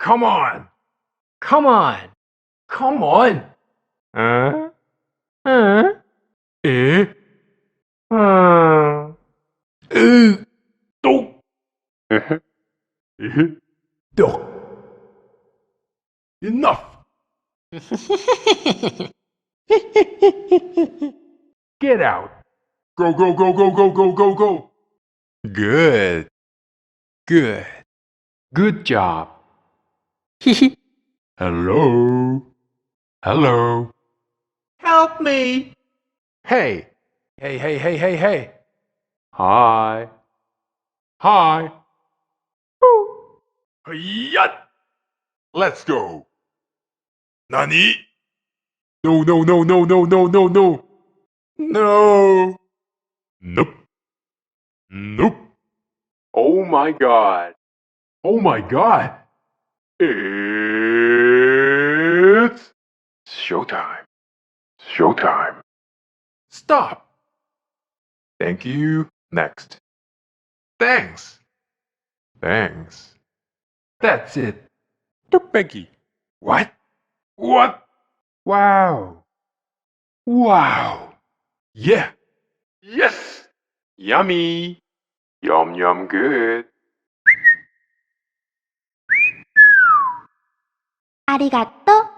Come on! Come on! Come on! 에? 똑! 똑! Enough! Get out! Go, go, go, go, go, go, go, go! Good. Good. Good job. Hello? Hello? Help me! Hey! Hey, hey, hey, hey, hey! Hi! Hi! Yat! Let's go! Nani? No, no, no, no, no, no, no, no! No! Nope! Nope! Oh my god! Oh my god! It's showtime. Showtime. Stop. Thank you. Next. Thanks. Thanks. That's it. 뚝배기. What? What? Wow. Wow. Yeah. Yes. Yummy. Yum yum good. 아리가또.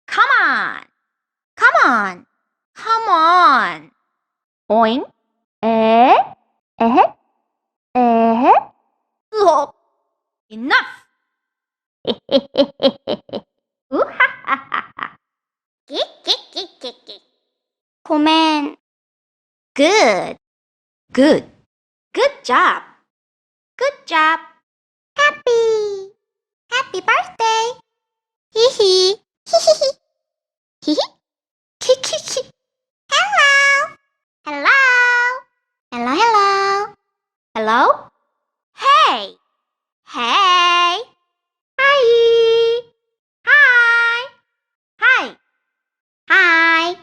Come on. Come on. Come on. 오잉? 에헤? 에헤? 으헉. Enough. 우하하하하. 끽끽끽끽끽. 고맨. Good. Good. Good job. Good job. Happy. Happy birthday. 히히. 히히히. 히히. 키키키. Hello. Hello. Hello, hello. Hello? Hey. Hey. Hi. Hi. Hi. Hi.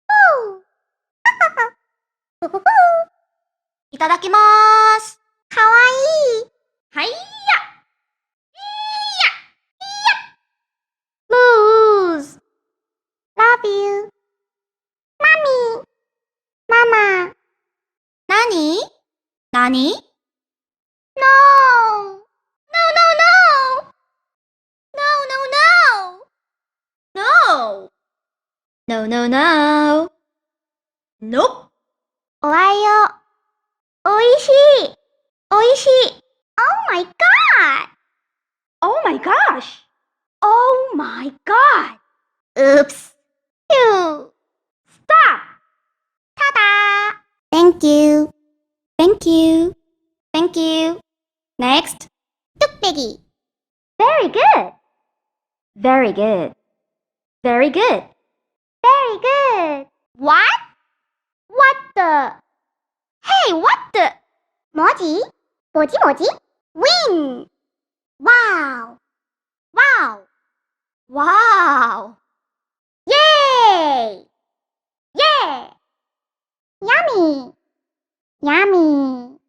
Woo. いただきます。かわいい。はいや。Lose. Love you. Mommy. Mama. 나니? 나니? No. No, no, no. No, no, no. No. No, no, no. Nope. おはよう。おいしい。おいしい。Oh my god. Oh my gosh. Oh my god. Oops. Phew. Stop. Ta-da. Thank you. Thank you. Thank you. Next. 뚝배기. Very good. Very good. Very good. Very good. What? What the? Hey, what the? 뭐지? 뭐지? Win. Wow. Wow. Wow. Yay. Yeah. Yummy. Yummy.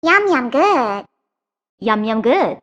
Yum yum good. Yum yum good.